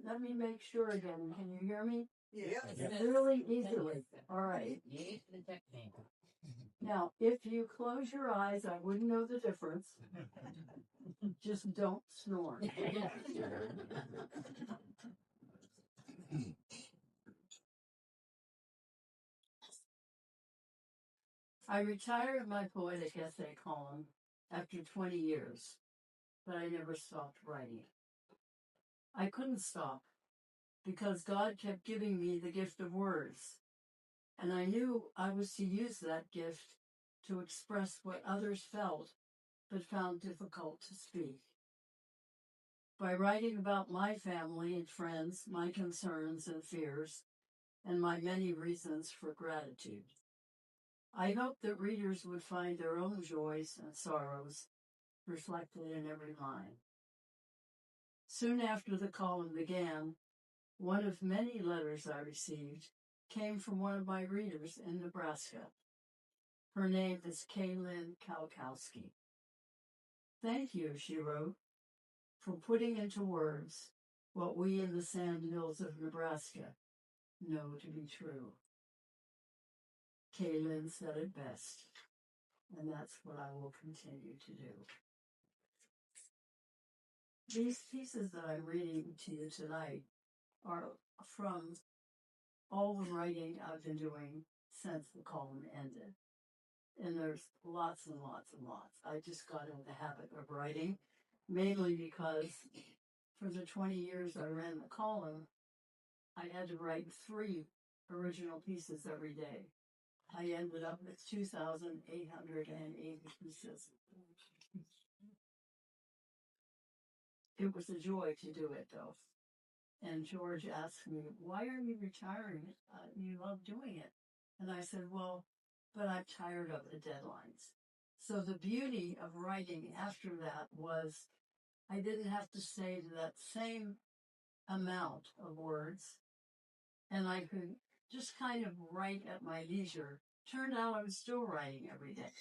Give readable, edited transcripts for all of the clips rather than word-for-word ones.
Let me make sure again. Can you hear me? Yeah. Really easily. All right. Now, if you close your eyes, I wouldn't know the difference. Just don't snore. I retired my poetic essay column after 20 years, but I never stopped writing. I couldn't stop because God kept giving me the gift of words, and I knew I was to use that gift to express what others felt but found difficult to speak. By writing about my family and friends, my concerns and fears, and my many reasons for gratitude, I hope that readers would find their own joys and sorrows reflected in every line. Soon after the column began, one of many letters I received came from one of my readers in Nebraska. Her name is Kaylin Kalkowski. Thank you, she wrote, for putting into words what we in the sand hills of Nebraska know to be true. Kaylin said it best, and that's what I will continue to do. These pieces that I'm reading to you tonight are from all the writing I've been doing since the column ended. And there's lots and lots and lots. I just got in the habit of writing, mainly because for the 20 years I ran the column, I had to write 3 original pieces every day. I ended up with 2,880 pieces. It was a joy to do it, though. And George asked me, why are you retiring? You love doing it. And I said, well, but I'm tired of the deadlines. So the beauty of writing after that was I didn't have to say that same amount of words, and I could just kind of write at my leisure. Turned out I was still writing every day.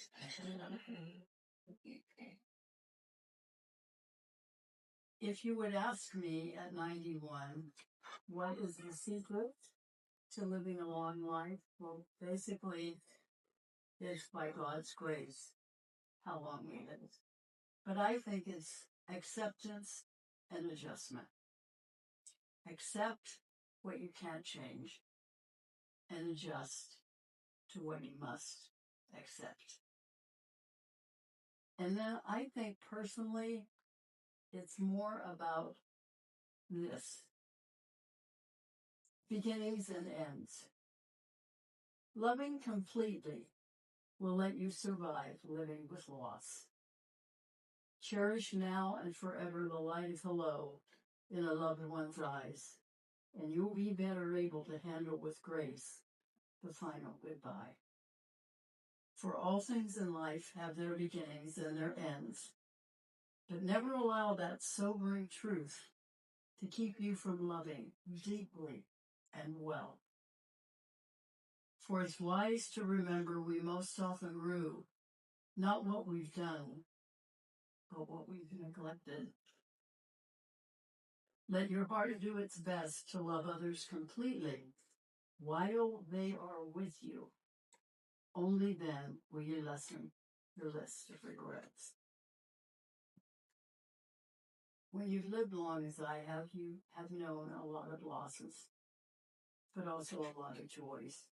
If you would ask me at 91, what is the secret to living a long life? Well, basically, it's by God's grace how long we live. But I think it's acceptance and adjustment. Accept what you can't change and adjust to what you must accept. And then I think personally, it's more about this. Beginnings and ends. Loving completely will let you survive living with loss. Cherish now and forever the light of hello in a loved one's eyes, and you'll be better able to handle with grace the final goodbye. For all things in life have their beginnings and their ends, but never allow that sobering truth to keep you from loving deeply and well. For it's wise to remember we most often rue not what we've done, but what we've neglected. Let your heart do its best to love others completely while they are with you. Only then will you lessen your list of regrets. When you've lived long as I have, you have known a lot of losses, but also a lot of joys.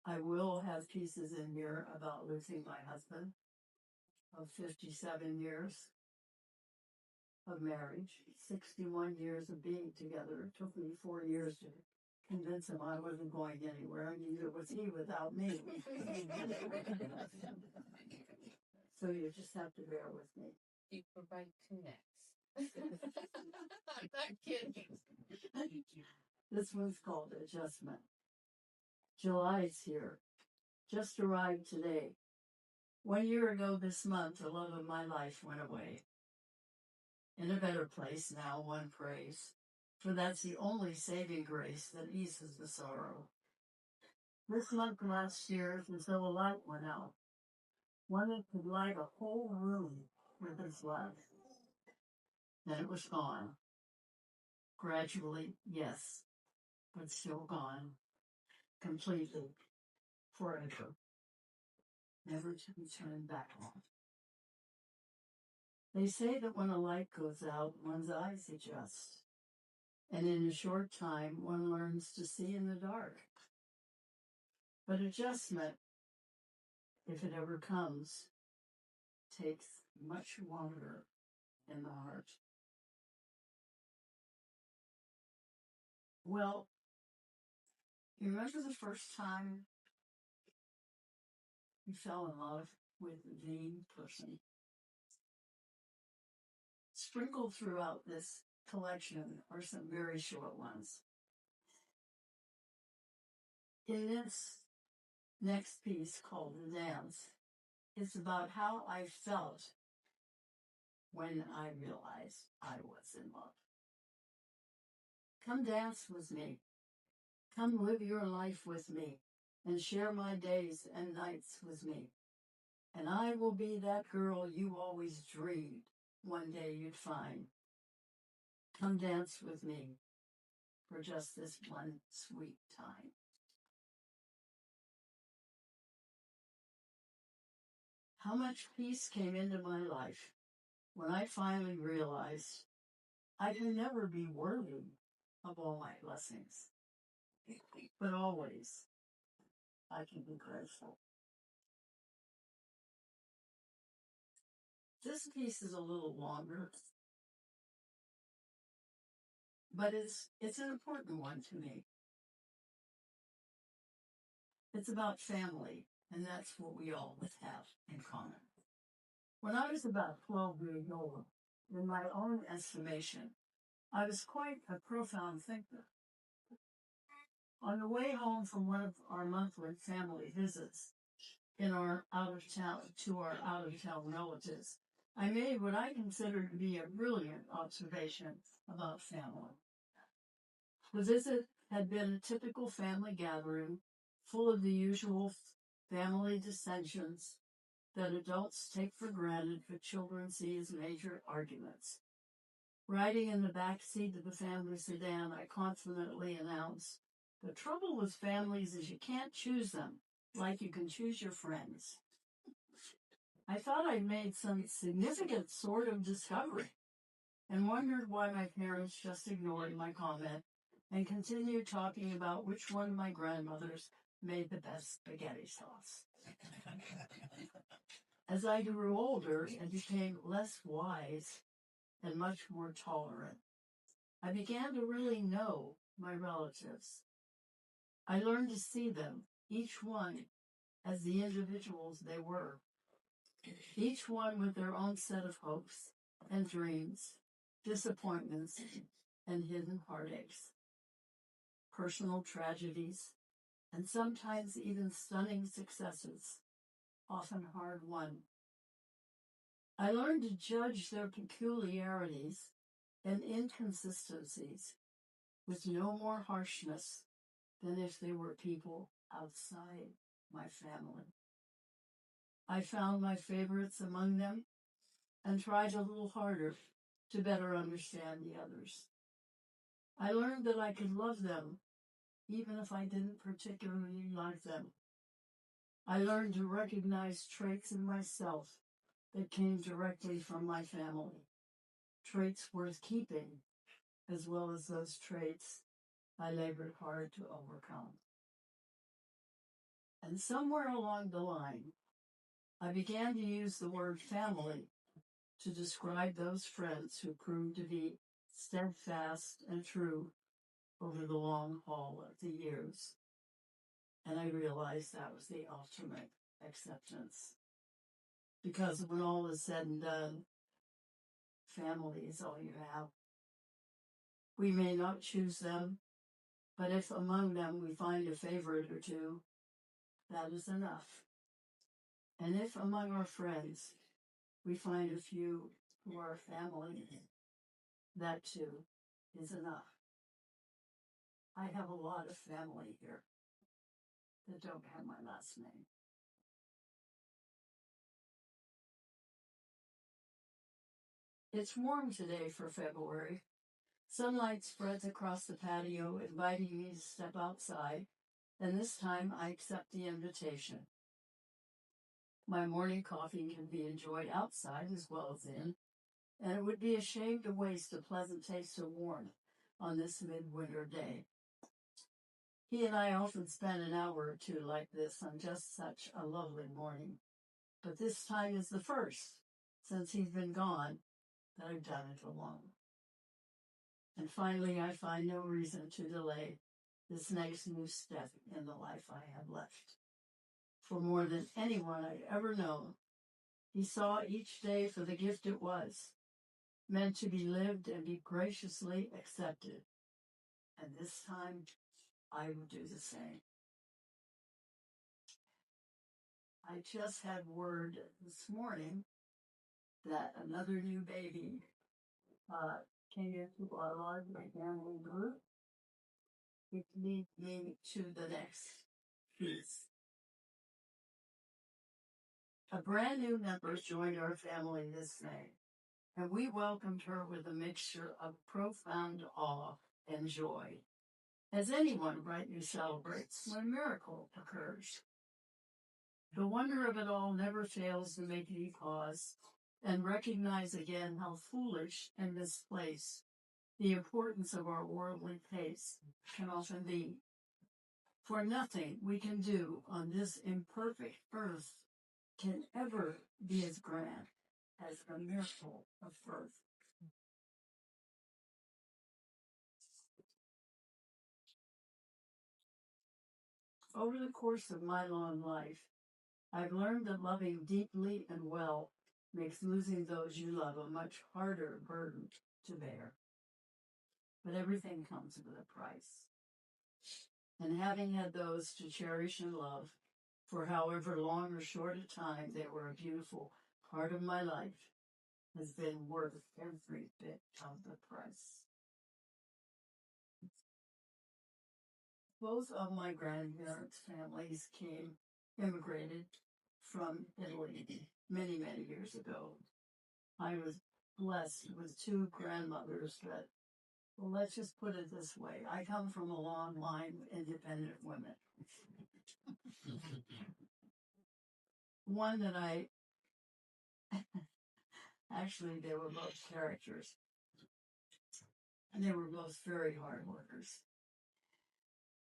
I will have pieces in here about losing my husband of 57 years of marriage, 61 years of being together. It took me 4 years to convince him I wasn't going anywhere, and neither was he without me. So you just have to bear with me. You provide 2 necks. I'm not kidding. This one's called Adjustment. July's here. Just arrived today. 1 year ago this month, the love of my life went away. In a better place now, one prays, for that's the only saving grace that eases the sorrow. This month last year, until a light went out, one that could light a whole room with its love. Then it was gone. Gradually, yes, but still gone. Completely. Forever. Never to be turned back on. They say that when a light goes out, one's eyes adjust. And in a short time, one learns to see in the dark. But adjustment, if it ever comes, takes much longer in the heart. Well, you remember the first time you fell in love with the person? Sprinkled throughout this collection are some very short ones. In this next piece called The Dance, it's about how I felt when I realized I was in love. Come dance with me. Come live your life with me and share my days and nights with me. And I will be that girl you always dreamed one day you'd find. Come dance with me for just this one sweet time. How much peace came into my life when I finally realized I can never be worthy of all my blessings, but always I can be grateful. This piece is a little longer, but it's an important one to me. It's about family, and that's what we all have in common. When I was about 12 years old, in my own estimation, I was quite a profound thinker. On the way home from one of our monthly family visits to our out-of-town relatives, I made what I considered to be a brilliant observation about family. The visit had been a typical family gathering, full of the usual family dissensions that adults take for granted but children see as major arguments. Riding in the back seat of the family sedan, I confidently announced, "The trouble with families is you can't choose them, like you can choose your friends." I thought I'd made some significant sort of discovery and wondered why my parents just ignored my comment and continued talking about which one of my grandmothers made the best spaghetti sauce. As I grew older and became less wise and much more tolerant, I began to really know my relatives. I learned to see them, each one, as the individuals they were, each one with their own set of hopes and dreams, disappointments, and hidden heartaches, personal tragedies, and sometimes even stunning successes, often hard-won. I learned to judge their peculiarities and inconsistencies with no more harshness than if they were people outside my family. I found my favorites among them and tried a little harder to better understand the others. I learned that I could love them even if I didn't particularly like them. I learned to recognize traits in myself that came directly from my family, traits worth keeping, as well as those traits I labored hard to overcome. And somewhere along the line, I began to use the word family to describe those friends who proved to be steadfast and true over the long haul of the years. And I realized that was the ultimate acceptance. Because when all is said and done, family is all you have. We may not choose them, but if among them we find a favorite or two, that is enough. And if among our friends we find a few who are family, that too is enough. I have a lot of family here that don't have my last name. It's warm today for February, Sunlight spreads across the patio, inviting me to step outside, and this time I accept the invitation. My morning coffee can be enjoyed outside as well as in, and it would be a shame to waste a pleasant taste of warmth on this midwinter day. He and I often spend an hour or two like this on just such a lovely morning, but this time is the first, since he's been gone, that I've done it alone. And finally, I find no reason to delay this next new step in the life I have left. For more than anyone I've ever known, he saw each day for the gift it was, meant to be lived and be graciously accepted. And this time, I will do the same. I just had word this morning that another new baby came into our large family group, which leads me to the next piece. A brand new member joined our family this May, and we welcomed her with a mixture of profound awe and joy, as anyone rightly celebrates when a miracle occurs. The wonder of it all never fails to make me pause and recognize again how foolish and misplaced the importance of our worldly pace can often be. For nothing we can do on this imperfect earth can ever be as grand as the miracle of birth. Over the course of my long life, I've learned that loving deeply and well makes losing those you love a much harder burden to bear. But everything comes with a price. And having had those to cherish and love, for however long or short a time they were a beautiful part of my life, has been worth every bit of the price. Both of my grandparents' families immigrated from Italy many, many years ago. I was blessed with two grandmothers that, well, let's just put it this way. I come from a long line of independent women. One that actually, they were both characters. And they were both very hard workers.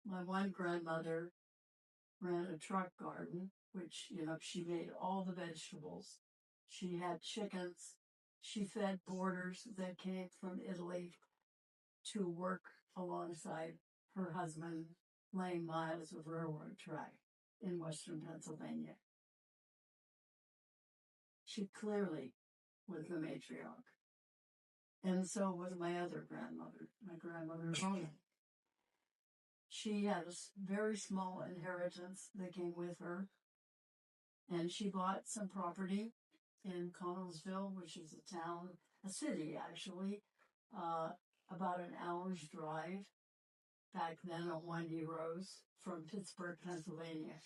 My one grandmother ran a truck garden, which, she made all the vegetables. She had chickens. She fed boarders that came from Italy to work alongside her husband, laying miles of railroad track in western Pennsylvania. She clearly was the matriarch. And so was my other grandmother, my grandmother Rona. She had a very small inheritance that came with her, and she bought some property in Connellsville, which is a city actually, about an hour's drive back then on windy roads from Pittsburgh, Pennsylvania.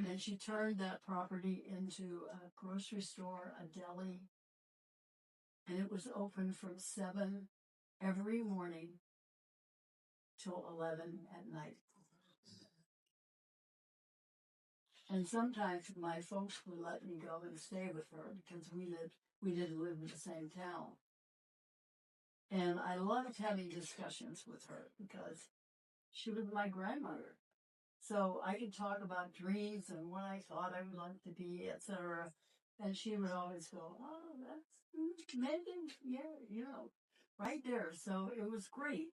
And she turned that property into a grocery store, a deli, and it was open from 7 every morning till 11 at night. And sometimes my folks would let me go and stay with her because we didn't live in the same town. And I loved having discussions with her because she was my grandmother. So I could talk about dreams and what I thought I would like to be, etc. And she would always go, "Oh, that's Megan, yeah, right there." So it was great.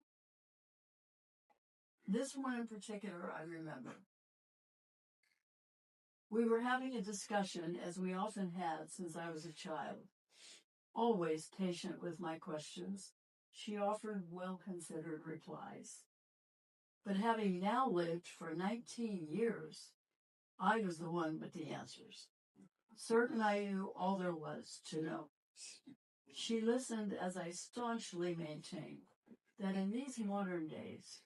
This one in particular, I remember. We were having a discussion, as we often had since I was a child. Always patient with my questions, she offered well-considered replies. But having now lived for 19 years, I was the one with the answers. Certain I knew all there was to know. She listened as I staunchly maintained that in these modern days,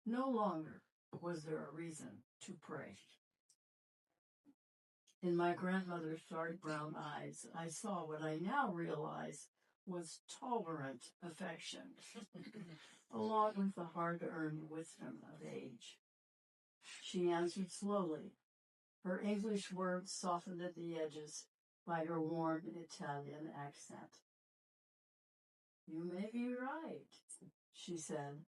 no longer was there a reason to pray. In my grandmother's dark brown eyes, I saw what I now realize was tolerant affection, along with the hard-earned wisdom of age. She answered slowly, her English words softened at the edges by her warm Italian accent. "You may be right," she said,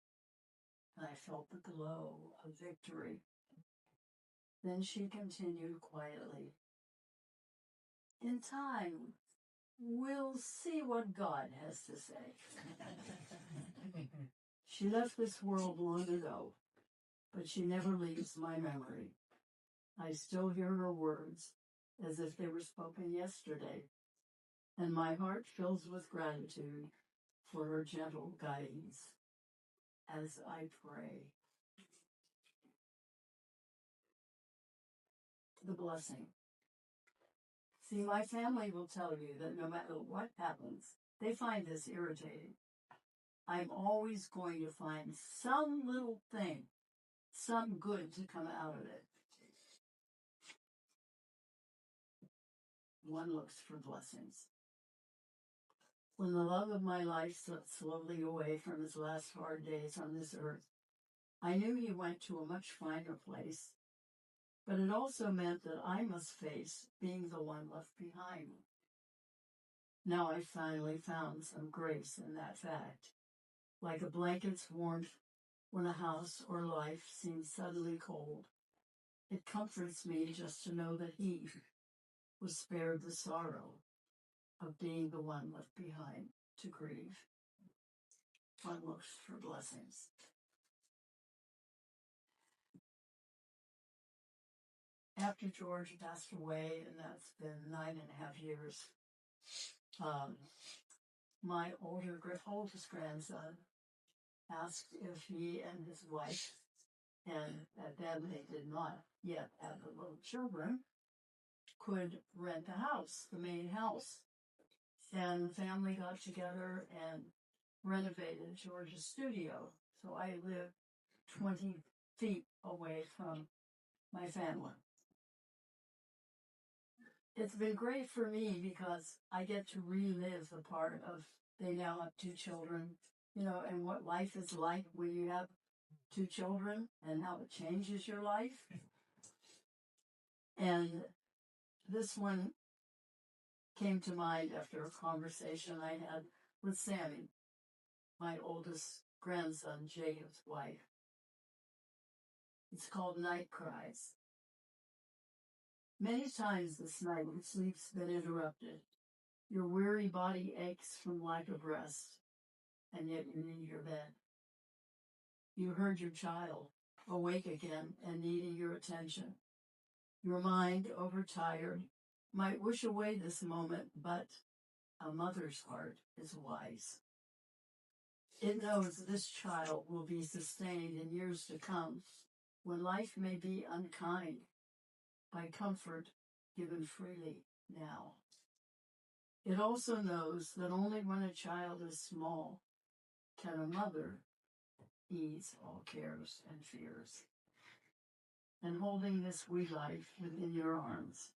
and I felt the glow of victory. Then she continued quietly, "In time, we'll see what God has to say." She left this world long ago, but she never leaves my memory. I still hear her words as if they were spoken yesterday, and my heart fills with gratitude for her gentle guidance as I pray. The blessing. See, my family will tell you that no matter what happens, they find this irritating. I'm always going to find some little thing, some good to come out of it. One looks for blessings. When the love of my life slipped slowly away from his last hard days on this earth, I knew he went to a much finer place, but it also meant that I must face being the one left behind. Now I finally found some grace in that fact. Like a blanket's warmth when a house or life seems suddenly cold, it comforts me just to know that he was spared the sorrow of being the one left behind to grieve. One looks for blessings. After George passed away, and that's been 9.5 years, my oldest grandson asked if he and his wife, and at then they did not yet have the little children, could rent a house, the main house. And the family got together and renovated George's studio. So I live 20 feet away from my family. It's been great for me because I get to relive the part of they now have 2 children, and what life is like when you have 2 children and how it changes your life. And this one came to mind after a conversation I had with Sammy, my oldest grandson, Jacob's wife. It's called Night Cries. Many times this night when sleep's been interrupted, your weary body aches from lack of rest, and yet you're in your bed. You heard your child awake again and needing your attention. Your mind, overtired, might wish away this moment, but a mother's heart is wise. It knows this child will be sustained in years to come when life may be unkind by comfort given freely now. It also knows that only when a child is small can a mother ease all cares and fears. And holding this wee life within your arms,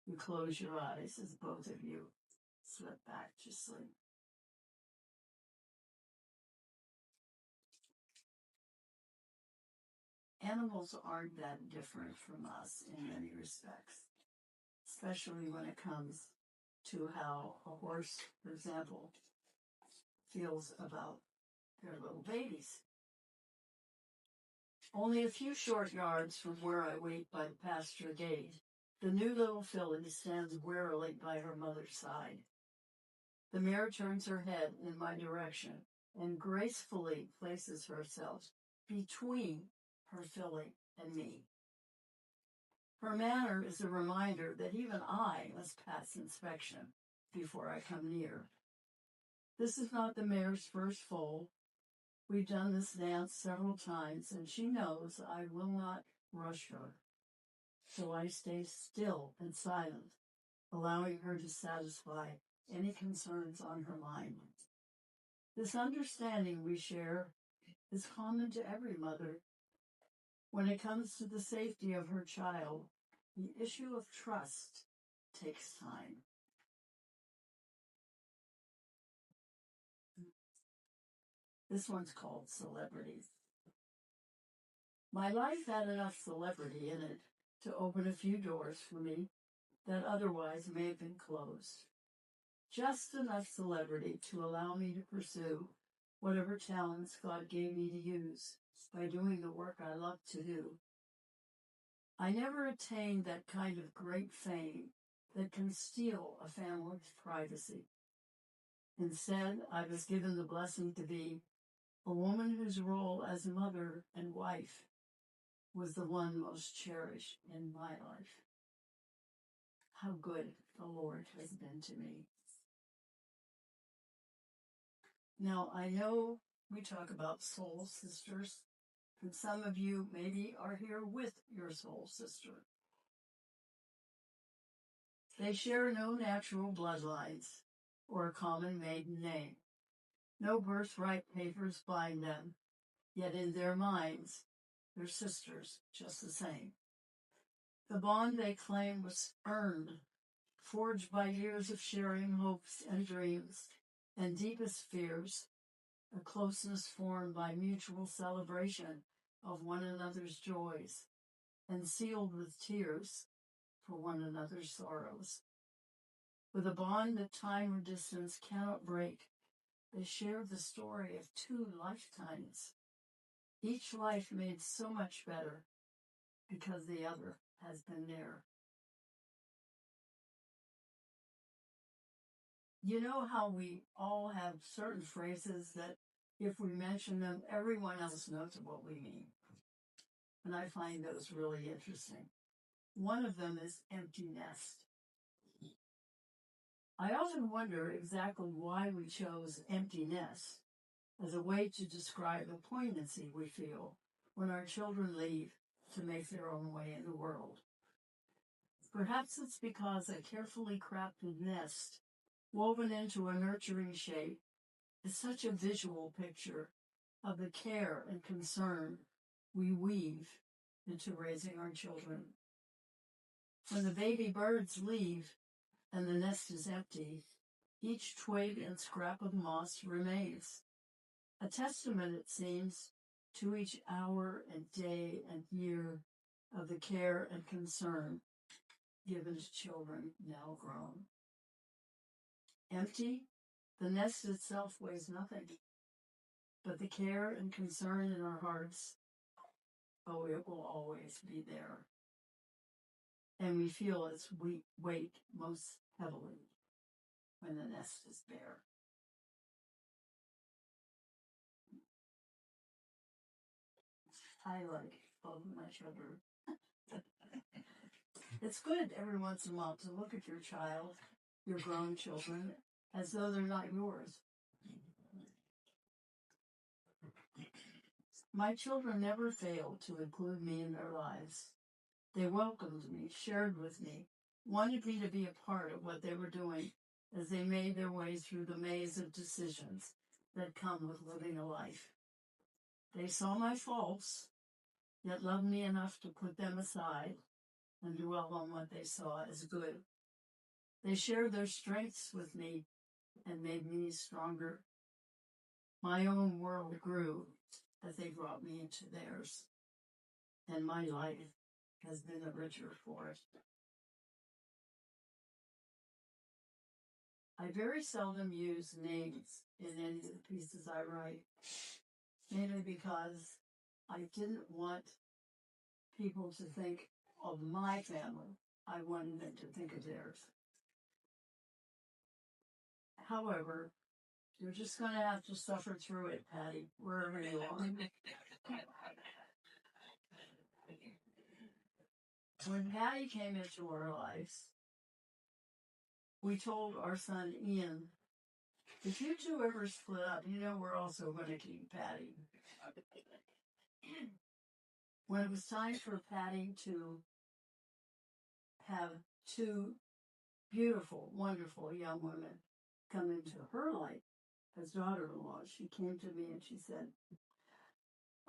you close your eyes as both of you slip back to sleep. Animals aren't that different from us in many respects, especially when it comes to how a horse, for example, feels about their little babies. Only a few short yards from where I wait by the pasture gate, the new little filly stands warily by her mother's side. The mare turns her head in my direction and gracefully places herself between her filly and me. Her manner is a reminder that even I must pass inspection before I come near. This is not the mare's first foal. We've done this dance several times, and she knows I will not rush her. So I stay still and silent, allowing her to satisfy any concerns on her mind. This understanding we share is common to every mother. When it comes to the safety of her child, the issue of trust takes time. This one's called Celebrities. My life had enough celebrity in it to open a few doors for me that otherwise may have been closed. Just enough celebrity to allow me to pursue whatever talents God gave me to use by doing the work I love to do. I never attained that kind of great fame that can steal a family's privacy. Instead, I was given the blessing to be a woman whose role as mother and wife was the one most cherished in my life. How good the Lord has been to me. Now, I know we talk about soul sisters, and some of you maybe are here with your soul sister. They share no natural bloodlines or a common maiden name. No birthright papers bind them, yet in their minds, they're sisters just the same. The bond they claim was earned, forged by years of sharing hopes and dreams and deepest fears, a closeness formed by mutual celebration of one another's joys and sealed with tears for one another's sorrows. With a bond that time or distance cannot break, they share the story of 2 lifetimes, each life made so much better because the other has been there. You know how we all have certain phrases that if we mention them, everyone else knows what we mean. And I find those really interesting. One of them is empty nest. I often wonder exactly why we chose empty nest as a way to describe the poignancy we feel when our children leave to make their own way in the world. Perhaps it's because a carefully crafted nest, woven into a nurturing shape, is such a visual picture of the care and concern we weave into raising our children. When the baby birds leave and the nest is empty, each twig and scrap of moss remains, a testament, it seems, to each hour and day and year of the care and concern given to children now grown. Empty, the nest itself weighs nothing, but the care and concern in our hearts, oh, it will always be there. And we feel its weight most heavily when the nest is bare. I like both of my children. It's good every once in a while to look at your child, your grown children, as though they're not yours. My children never failed to include me in their lives. They welcomed me, shared with me, wanted me to be a part of what they were doing as they made their way through the maze of decisions that come with living a life. They saw my faults, yet loved me enough to put them aside and dwell on what they saw as good. They shared their strengths with me and made me stronger. My own world grew as they brought me into theirs, and my life has been a richer for it. I very seldom use names in any of the pieces I write, mainly because I didn't want people to think of my family. I wanted them to think of theirs. However, you're just going to have to suffer through it, Patty, wherever you are. When Patty came into our lives, we told our son Ian, if you two ever split up, you know we're also going to keep Patty. When it was time for Patty to have 2 beautiful, wonderful young women come into her life as daughter-in-law, she came to me and she said,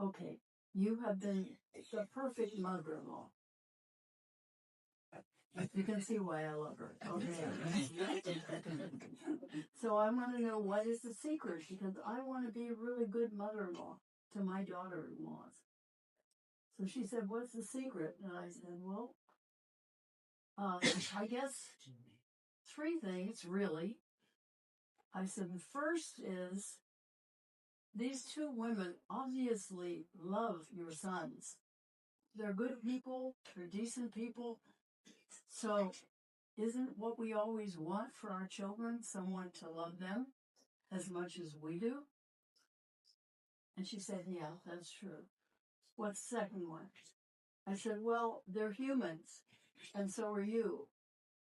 okay, you have been the perfect mother-in-law. You can see why I love her. Okay. So I want to know what is the secret, because I want to be a really good mother-in-law to my daughter-in-laws. So she said, "What's the secret?" And I said, "Well, I guess 3 things, really." I said, "The first is these 2 women obviously love your sons. They're good people, they're decent people. So isn't what we always want for our children someone to love them as much as we do?" And she said, "Yeah, that's true." "What's the second one?" I said, "Well, they're humans, and so are you.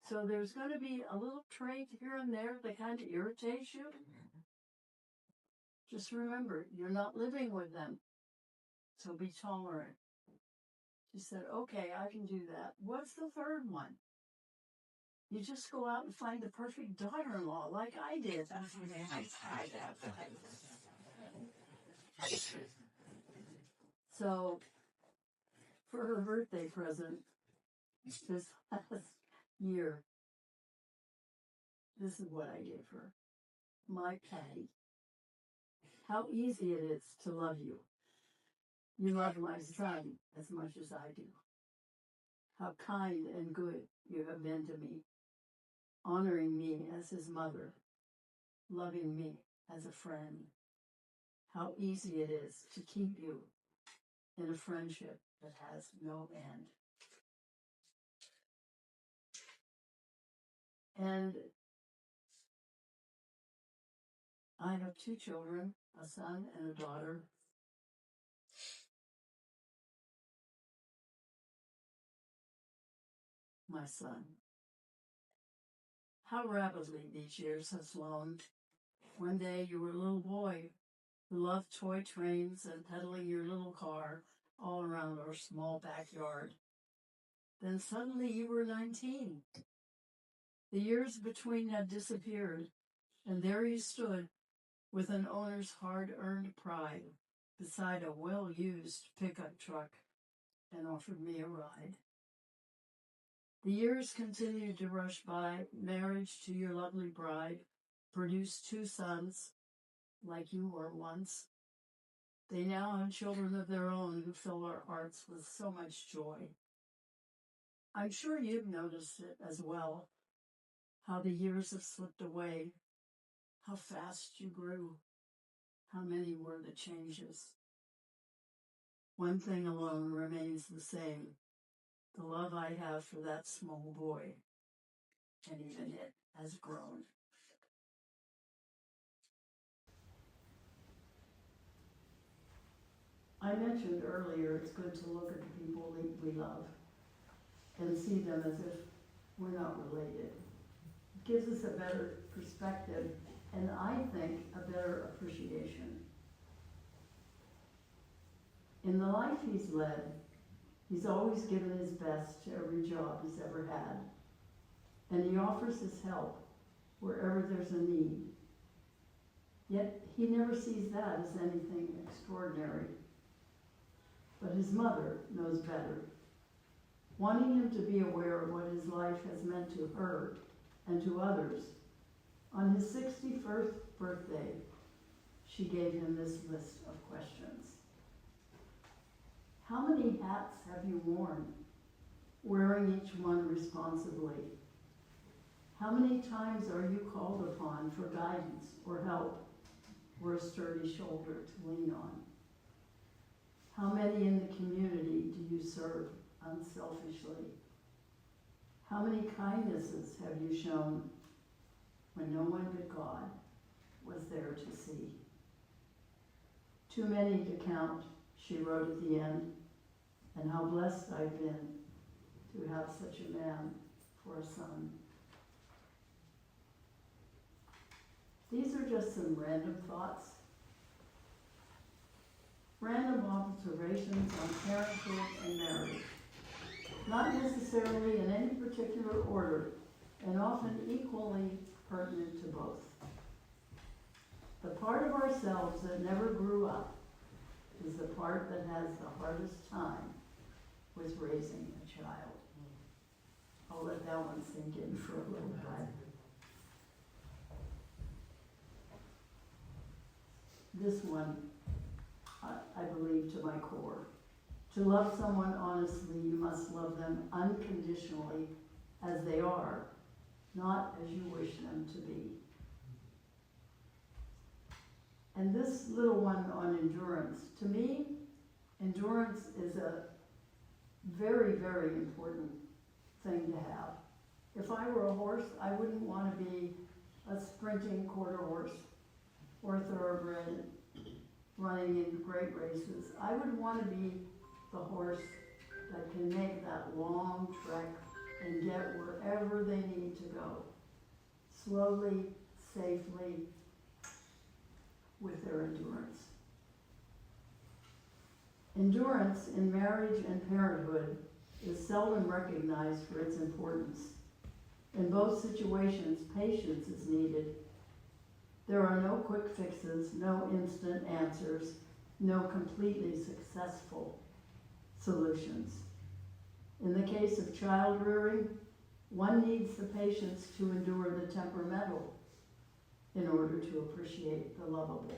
So there's going to be a little trait here and there that kind of irritates you. Just remember, you're not living with them, so be tolerant." She said, "Okay, I can do that." "What's the third one?" "You just go out and find the perfect daughter-in-law like I did." So for her birthday present this last year, this is what I gave her. "My Patty, how easy it is to love you. You love my son as much as I do. How kind and good you have been to me, honoring me as his mother, loving me as a friend. How easy it is to keep you in a friendship that has no end." And I have 2 children, a son and a daughter. My son. How rapidly these years have flown. One day you were a little boy who loved toy trains and pedaling your little car all around our small backyard. Then suddenly you were 19. The years between had disappeared, and there you stood with an owner's hard-earned pride beside a well-used pickup truck and offered me a ride. The years continued to rush by. Marriage to your lovely bride produced 2 sons, like you were once. They now have children of their own who fill our hearts with so much joy. I'm sure you've noticed it as well, how the years have slipped away, how fast you grew, how many were the changes. One thing alone remains the same, the love I have for that small boy, and even it has grown. I mentioned earlier it's good to look at the people we love and see them as if we're not related. It gives us a better perspective and I think a better appreciation. In the life he's led, he's always given his best to every job he's ever had, and he offers his help wherever there's a need. Yet he never sees that as anything extraordinary. But his mother knows better. Wanting him to be aware of what his life has meant to her and to others, on his 61st birthday, she gave him this list of questions. How many hats have you worn, wearing each one responsibly? How many times are you called upon for guidance or help or a sturdy shoulder to lean on? How many in the community do you serve unselfishly? How many kindnesses have you shown when no one but God was there to see? Too many to count, she wrote at the end, and how blessed I've been to have such a man for a son. These are just some random thoughts, random observations on parenthood and marriage, not necessarily in any particular order, and often equally pertinent to both. The part of ourselves that never grew up is the part that has the hardest time with raising a child. I'll let let that one sink in for a little bit. This one, I believe to my core. To love someone honestly, you must love them unconditionally as they are, not as you wish them to be. And this little one on endurance, to me, endurance is a very, very important thing to have. If I were a horse, I wouldn't want to be a sprinting quarter horse or thoroughbred running in great races. I would want to be the horse that can make that long trek and get wherever they need to go, slowly, safely, with their endurance. Endurance in marriage and parenthood is seldom recognized for its importance. In both situations, patience is needed. There are no quick fixes, no instant answers, no completely successful solutions. In the case of child rearing, one needs the patience to endure the temperamental in order to appreciate the lovable.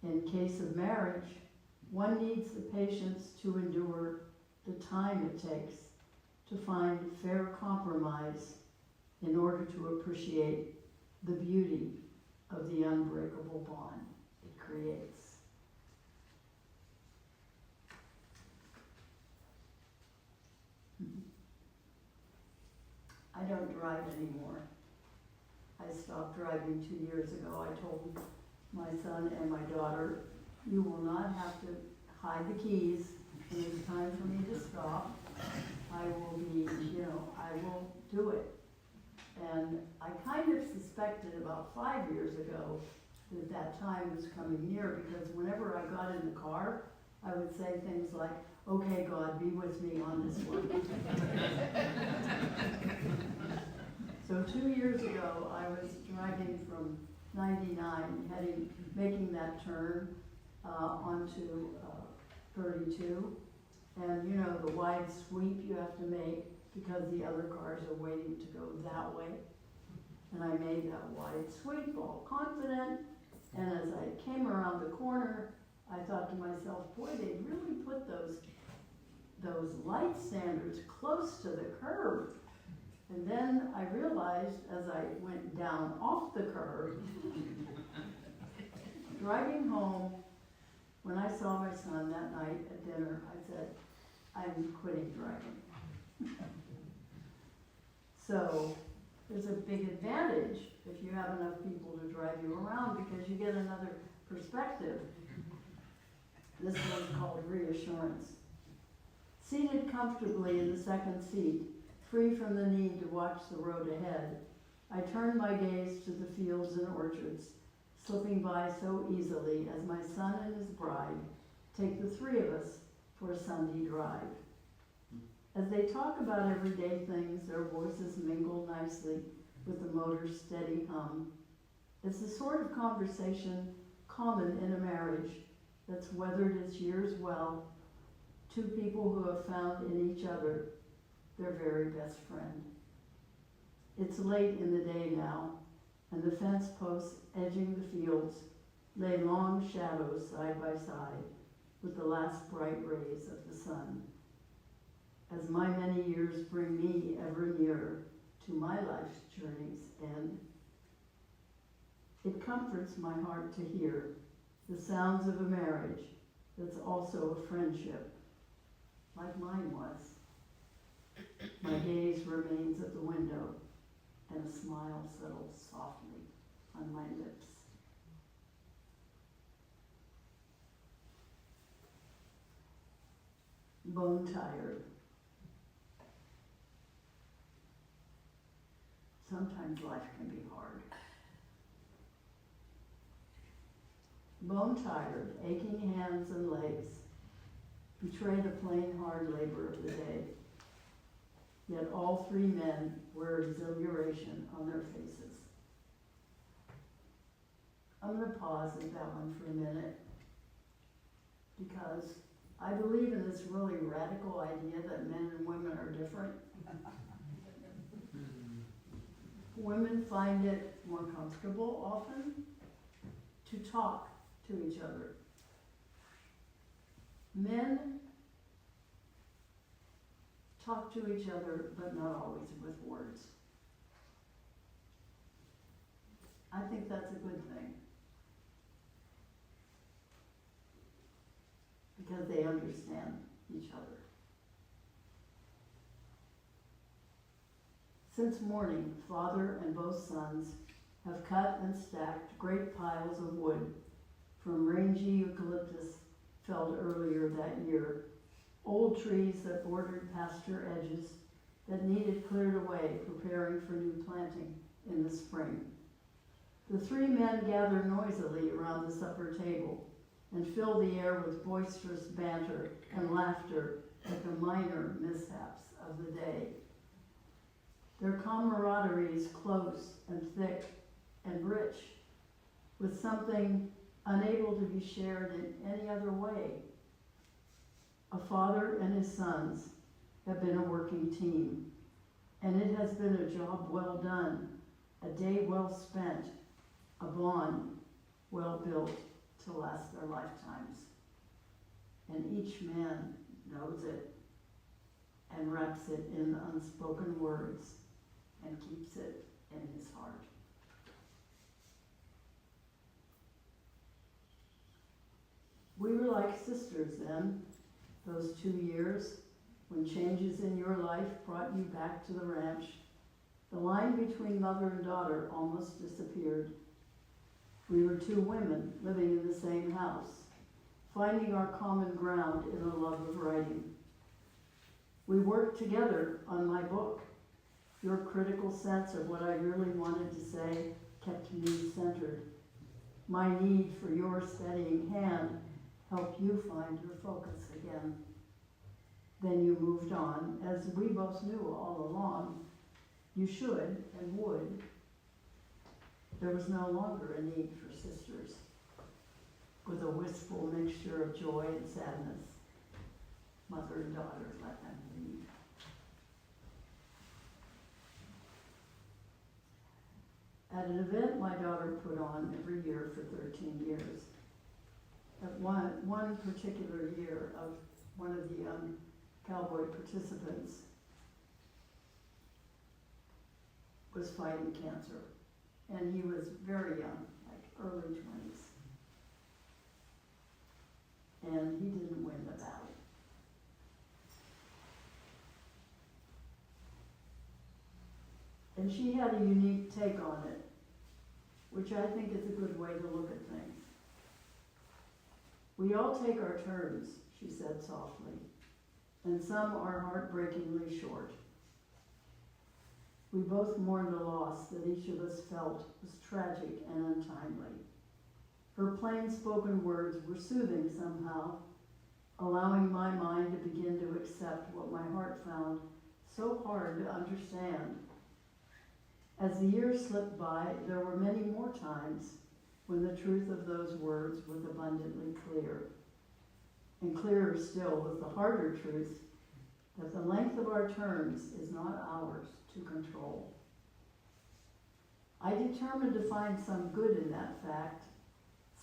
In case of marriage, one needs the patience to endure the time it takes to find fair compromise in order to appreciate the beauty of the unbreakable bond it creates. I don't drive anymore. I stopped driving 2 years ago. I told my son and my daughter, you will not have to hide the keys when it's time for me to stop. I will be, I will do it. And I kind of suspected about 5 years ago that that time was coming near, because whenever I got in the car, I would say things like, okay, God, be with me on this one. So 2 years ago, I was driving from 99, making that turn onto 32. And the wide sweep you have to make because the other cars are waiting to go that way. And I made that wide sweep, all confident. And as I came around the corner, I thought to myself, boy, they really put those light standards close to the curb. And then I realized as I went down off the curb, driving home, when I saw my son that night at dinner, I said, I'm quitting driving. So there's a big advantage if you have enough people to drive you around, because you get another perspective. This one's called reassurance. Seated comfortably in the second seat, free from the need to watch the road ahead, I turned my gaze to the fields and orchards, slipping by so easily as my son and his bride take the three of us for a Sunday drive. As they talk about everyday things, their voices mingle nicely with the motor's steady hum. It's the sort of conversation common in a marriage that's weathered its years well, two people who have found in each other their very best friend. It's late in the day now, and the fence posts edging the fields lay long shadows side by side with the last bright rays of the sun. As my many years bring me ever nearer to my life's journey's end, it comforts my heart to hear the sounds of a marriage that's also a friendship, like mine was. My gaze remains at the window, and a smile settles softly on my lips. Bone tired. Sometimes life can be hard. Bone tired, aching hands and legs betray the plain hard labor of the day. Yet all three men wear exhilaration on their faces. I'm going to pause at that one for a minute, because I believe in this really radical idea that men and women are different. Women find it more comfortable often to talk to each other. Men talk to each other, but not always with words. I think that's a good thing, because they understand each other. Since morning, father and both sons have cut and stacked great piles of wood from rangy eucalyptus felled earlier that year, old trees that bordered pasture edges that needed cleared away, preparing for new planting in the spring. The three men gather noisily around the supper table and fill the air with boisterous banter and laughter at the minor mishaps of the day. Their camaraderie is close and thick and rich, with something unable to be shared in any other way. A father and his sons have been a working team, and it has been a job well done, a day well spent, a bond well built to last their lifetimes. And each man knows it and wraps it in unspoken words and keeps it in his heart. We were like sisters then, those 2 years when changes in your life brought you back to the ranch. The line between mother and daughter almost disappeared. We were two women living in the same house, finding our common ground in a love of writing. We worked together on my book. Your critical sense of what I really wanted to say kept me centered. My need for your steadying hand helped you find your focus again. Then you moved on, as we both knew all along. You should and would. There was no longer a need for sisters, with a wistful mixture of joy and sadness. Mother and daughter let them lead. At an event my daughter put on every year for 13 years, at one particular year of one of the young cowboy participants was fighting cancer, and he was very young, like early 20s, and he didn't win the battle. And she had a unique take on it, which I think is a good way to look at things. We all take our turns, she said softly, and some are heartbreakingly short. We both mourned a loss that each of us felt was tragic and untimely. Her plain-spoken words were soothing somehow, allowing my mind to begin to accept what my heart found so hard to understand. As the years slipped by, there were many more times when the truth of those words was abundantly clear. And clearer still was the harder truth that the length of our terms is not ours to control. I determined to find some good in that fact,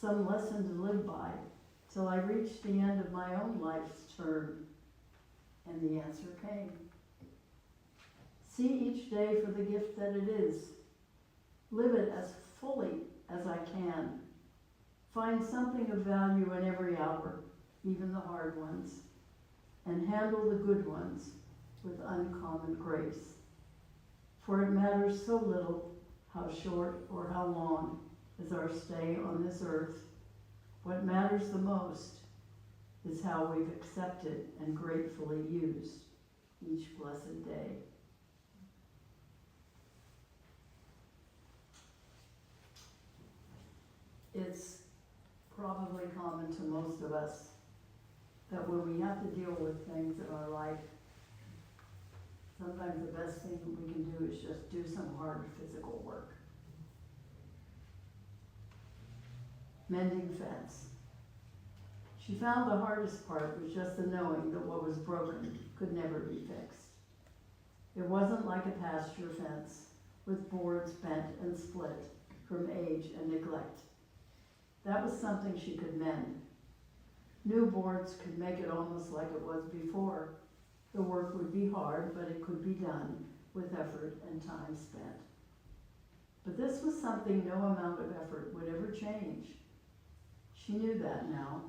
some lesson to live by, till I reached the end of my own life's term, and the answer came. See each day for the gift that it is. Live it as fully as I can. Find something of value in every hour, even the hard ones, and handle the good ones with uncommon grace. For it matters so little how short or how long is our stay on this earth. What matters the most is how we've accepted and gratefully used each blessed day. It's probably common to most of us that when we have to deal with things in our life, sometimes the best thing that we can do is just do some hard physical work. Mending fence. She found the hardest part was just the knowing that what was broken could never be fixed. It wasn't like a pasture fence. with boards bent and split from age and neglect. That was something she could mend. New boards could make it almost like it was before. The work would be hard, but it could be done with effort and time spent. But this was something no amount of effort would ever change. She knew that now,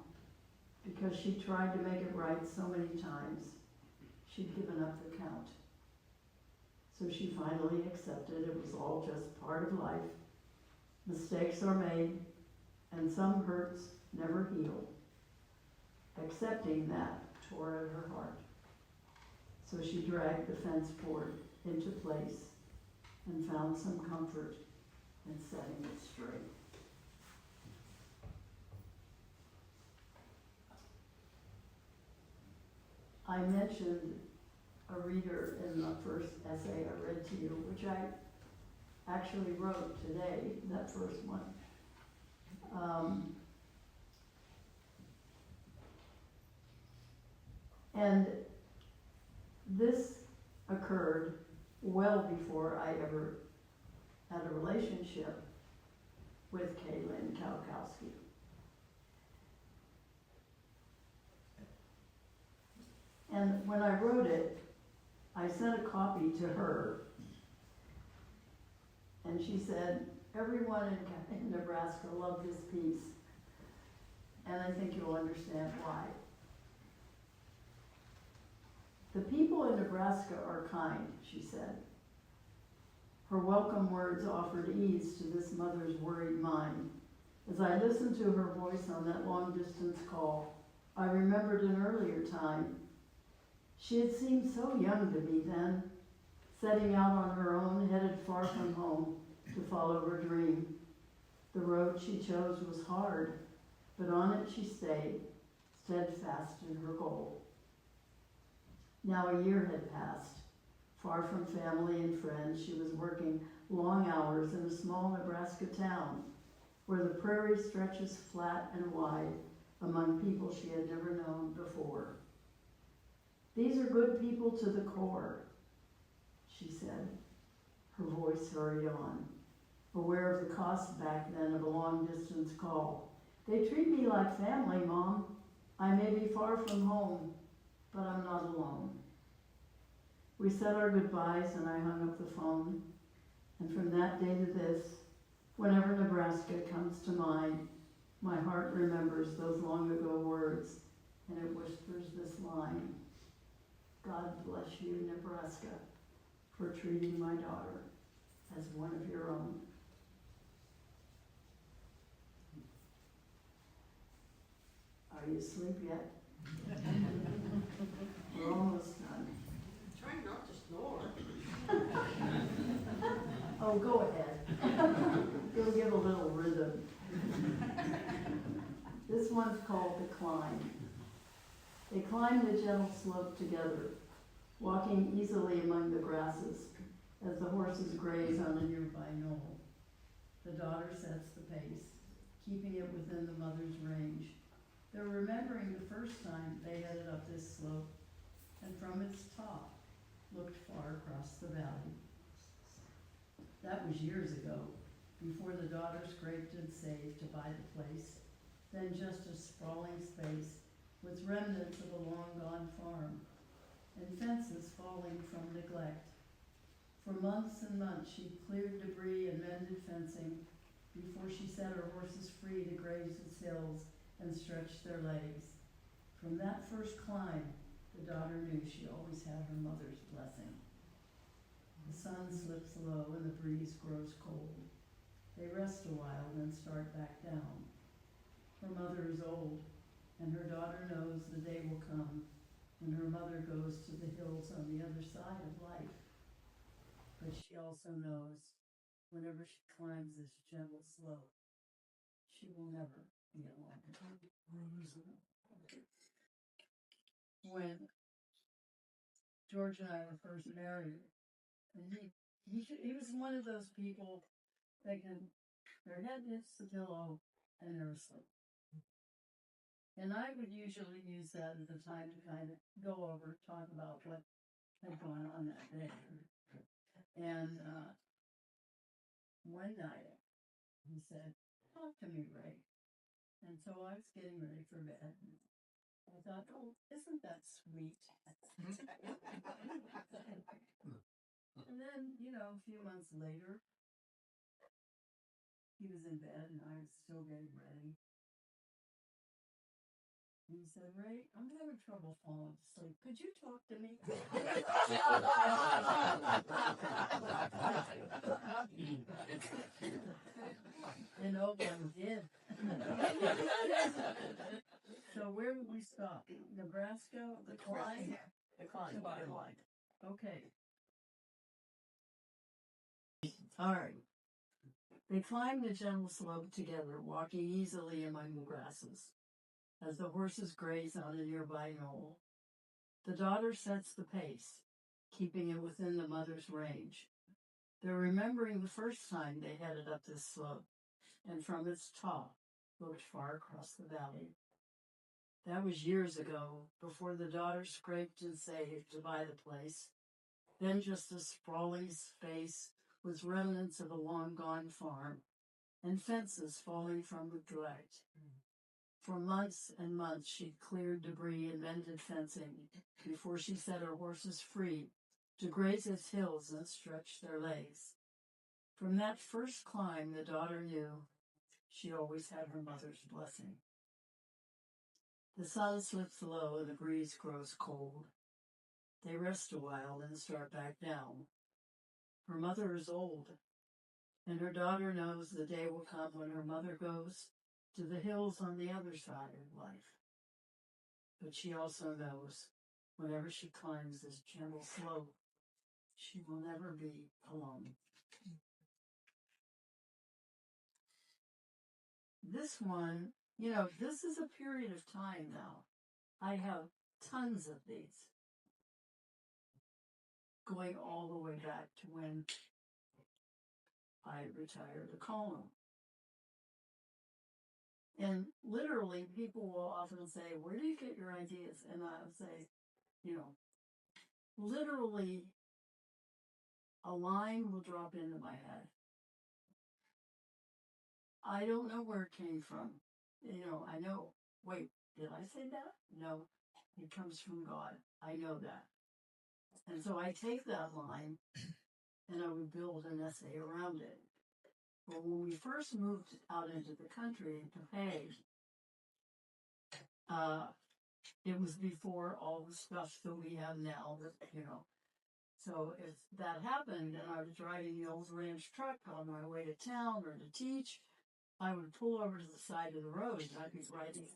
because she tried to make it right so many times. She'd given up the count. So she finally accepted it was all just part of life. Mistakes are made, and some hurts never heal. Accepting that tore at her heart. So she dragged the fence board into place and found some comfort in setting it straight. I mentioned a reader in the first essay I read to you, which I actually wrote today, that first one. And this occurred well before I ever had a relationship with Kaylin Kalkowski. And when I wrote it, I sent a copy to her, and she said, everyone in Nebraska loved this piece, and I think you'll understand why. The people in Nebraska are kind, she said. Her welcome words offered ease to this mother's worried mind. As I listened to her voice on that long-distance call, I remembered an earlier time. She had seemed so young to me then, setting out on her own, headed far from home to follow her dream. The road she chose was hard, but on it she stayed, steadfast in her goal. Now a year had passed. Far from family and friends, she was working long hours in a small Nebraska town where the prairie stretches flat and wide among people she had never known before. These are good people to the core, she said. Her voice hurried on, aware of the cost back then of a long-distance call. They treat me like family, Mom. I may be far from home, but I'm not alone. We said our goodbyes and I hung up the phone. And from that day to this, whenever Nebraska comes to mind, my heart remembers those long ago words and it whispers this line. God bless you, Nebraska, for treating my daughter as one of your own. Are you asleep yet? We're almost done. Trying not to snore. Oh, go ahead. You'll give a little rhythm. This one's called The Climb. They climbed the gentle slope together, walking easily among the grasses as the horses graze on a nearby knoll. The daughter sets the pace, keeping it within the mother's range. They're remembering the first time they headed up this slope, and from its top looked far across the valley. That was years ago, before the daughter scraped and saved to buy the place, then just a sprawling space with remnants of a long-gone farm and fences falling from neglect. For months and months she cleared debris and mended fencing before she set her horses free to graze its hills and stretch their legs. From that first climb, the daughter knew she always had her mother's blessing. The sun slips low and the breeze grows cold. They rest a while, then start back down. Her mother is old, and her daughter knows the day will come when her mother goes to the hills on the other side of life. But she also knows whenever she climbs this gentle slope, she will never be alone. When George and I were first married, and he was one of those people that can, their head hits the pillow and they're asleep. And I would usually use that as a time to kind of go over, talk about what had gone on that day. And one night, he said, talk to me, Ray. And so I was getting ready for bed. I thought, oh, isn't that sweet? And then, a few months later, he was in bed and I was still getting ready. And he said, Ray, I'm having trouble falling asleep. Could you talk to me? And Oakland did. So where did we stop? Nebraska? The climb? The climb. Okay. All right. They climbed the gentle slope together, walking easily among the grasses, as the horses graze on a nearby knoll. The daughter sets the pace, keeping it within the mother's range. They're remembering the first time they headed up this slope, and from its top looked far across the valley. That was years ago, before the daughter scraped and saved to buy the place. Then just a sprawling space with remnants of a long-gone farm, and fences falling from neglect. For months and months she'd cleared debris and mended fencing before she set her horses free to graze its hills and stretch their legs. From that first climb, the daughter knew she always had her mother's blessing. The sun slips low and the breeze grows cold. They rest a while and start back down. Her mother is old, and her daughter knows the day will come when her mother goes to the hills on the other side of life. But she also knows whenever she climbs this gentle slope, she will never be alone. This one, this is a period of time now. I have tons of these going all the way back to when I retired a column. And literally, people will often say, where do you get your ideas? And I'll say, literally, a line will drop into my head. I don't know where it came from. I know, wait, did I say that? No, it comes from God. I know that. And so I take that line and I would build an essay around it. But when we first moved out into the country to pay, it was before all the stuff that we have now, So if that happened and I was driving the old ranch truck on my way to town or to teach, I would pull over to the side of the road and I'd be writing.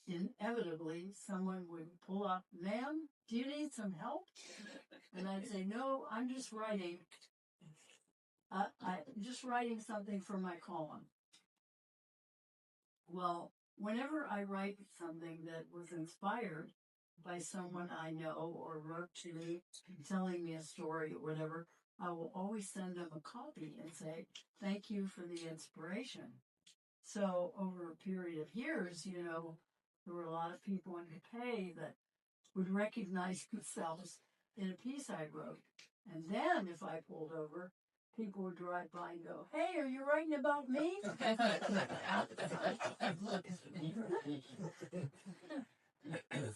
Inevitably, someone would pull up, ma'am, do you need some help? And I'd say, no, I'm just writing. I'm just writing something for my column. Well, whenever I write something that was inspired by someone I know or wrote to me, telling me a story or whatever, I will always send them a copy and say, thank you for the inspiration. So over a period of years, there were a lot of people in Pay that would recognize themselves in a piece I wrote. And then if I pulled over, people would drive by and go, hey, are you writing about me?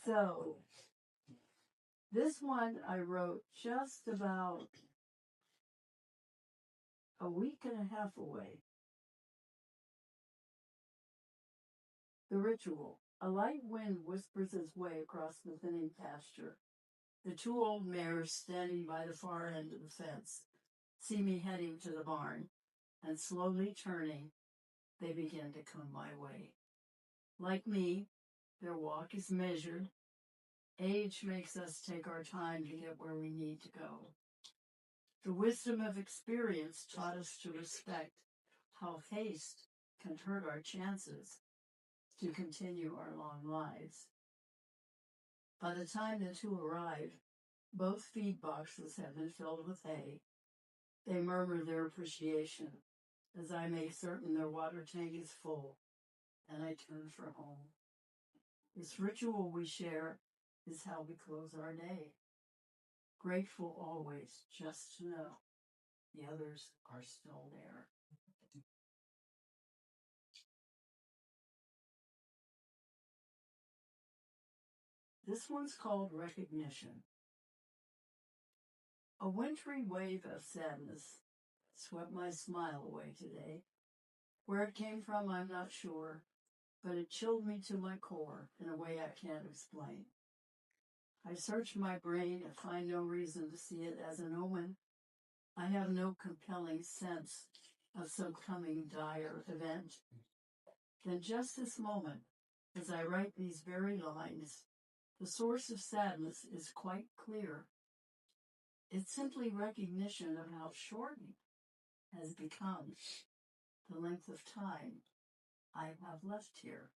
So this one I wrote just about a week and a half away. The ritual. A light wind whispers its way across the thinning pasture. The two old mares standing by the far end of the fence see me heading to the barn, and slowly turning, they begin to come my way. Like me, their walk is measured. Age makes us take our time to get where we need to go. The wisdom of experience taught us to respect how haste can hurt our chances to continue our long lives. By the time the two arrive, both feed boxes have been filled with hay. They murmur their appreciation as I make certain their water tank is full, and I turn for home. This ritual we share is how we close our day. Grateful always just to know The others are still there. This one's called Recognition. A wintry wave of sadness swept my smile away today. Where it came from, I'm not sure, but it chilled me to my core in a way I can't explain. I searched my brain and find no reason to see it as an omen. I have no compelling sense of some coming dire event. Then just this moment, as I write these very lines, the source of sadness is quite clear. It's simply recognition of how short has become the length of time I have left here.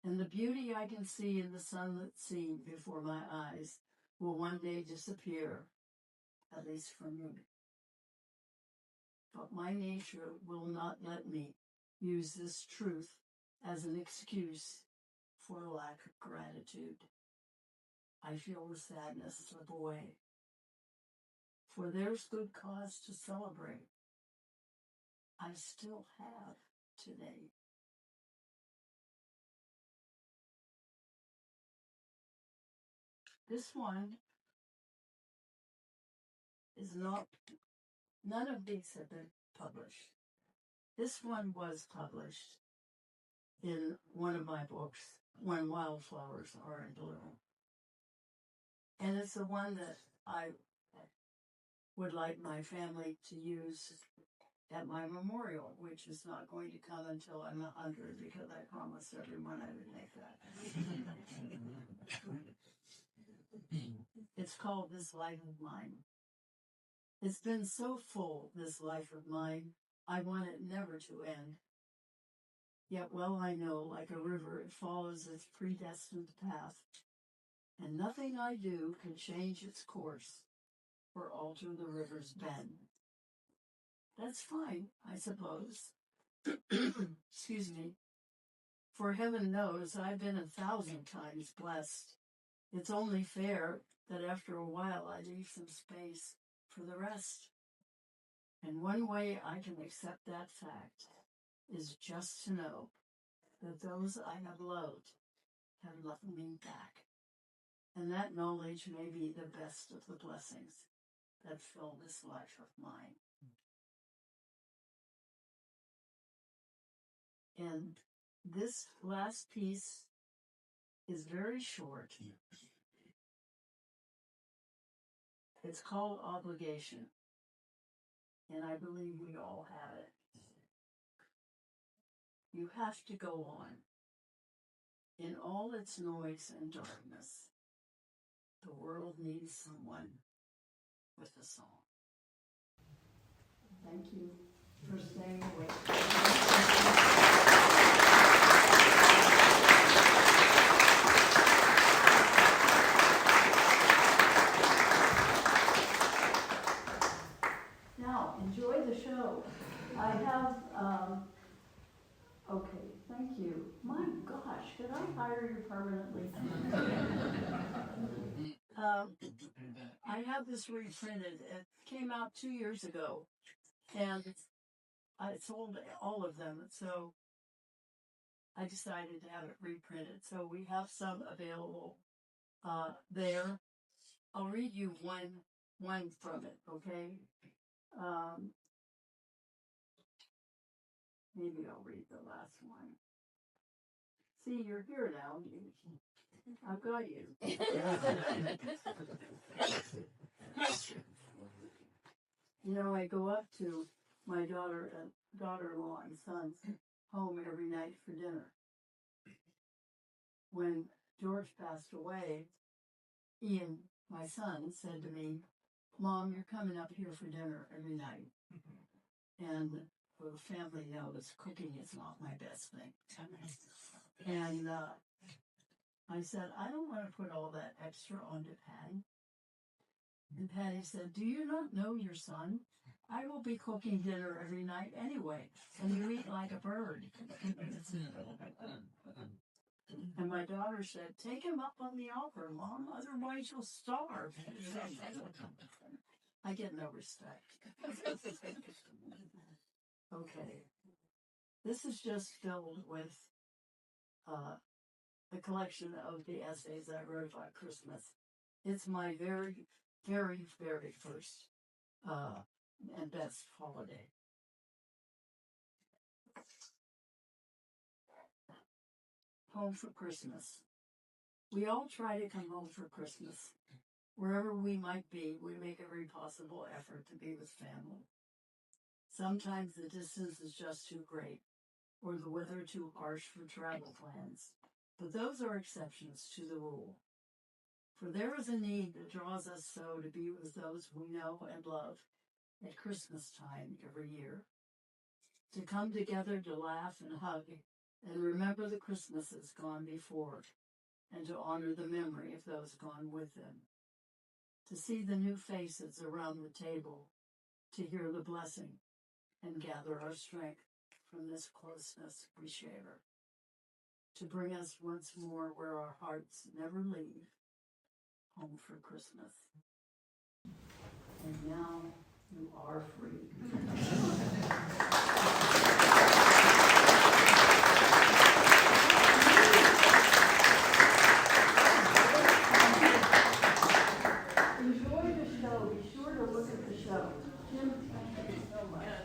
And the beauty I can see in the sunlit scene before my eyes will one day disappear, at least for me. But my nature will not let me use this truth as an excuse for a lack of gratitude. I feel the sadness slip away, for there's good cause to celebrate. I still have today. This one is not, none of these have been published. This one was published in one of my books, When Wildflowers Are in Bloom. And it's the one that I would like my family to use at my memorial, which is not going to come until I'm 100, because I promised everyone I would make that. It's called This Life of Mine. It's been so full, this life of mine, I want it never to end. Yet well I know, like a river, it follows its predestined path, and nothing I do can change its course or alter the river's bend. That's fine, I suppose. Excuse me. For heaven knows I've been 1,000 times blessed. It's only fair that after a while I leave some space for the rest. And one way I can accept that fact is just to know that those I have loved have loved me back. And that knowledge may be the best of the blessings that fill this life of mine. And this last piece is very short. It's called Obligation, and I believe we all have it. You have to go on. In all its noise and darkness, the world needs someone with a song. Thank you for staying awake. Now, enjoy the show. I have, okay, thank you. My gosh, could I hire you permanently? I have this reprinted. It came out 2 years ago, and I sold all of them, so I decided to have it reprinted. So we have some available there. I'll read you one from it, okay? Maybe I'll read the last one. See, you're here now. I've got you. You know, I go up to my daughter-in-law and son's home every night for dinner. When George passed away, Ian, my son, said to me, "Mom, you're coming up here for dinner every night." And the family knows cooking is not my best thing. And I said, "I don't want to put all that extra onto Patty." And Patty said, "Do you not know your son? I will be cooking dinner every night anyway, and you eat like a bird." And my daughter said, "Take him up on the altar, Mom, otherwise you'll starve." I get no respect. Okay. This is just filled with a collection of the essays I wrote about Christmas. It's my very, very, very first and best holiday. Home for Christmas. We all try to come home for Christmas. Wherever we might be, we make every possible effort to be with family. Sometimes the distance is just too great, or the weather too harsh for travel plans. But those are exceptions to the rule. For there is a need that draws us so to be with those we know and love at Christmas time every year. To come together to laugh and hug and remember the Christmases gone before, and to honor the memory of those gone with them. To see the new faces around the table, to hear the blessing, and gather our strength from this closeness we share. To bring us once more where our hearts never leave, home for Christmas. And now you are free. Enjoy the show. Be sure to look at the show. Jim, thank you so much.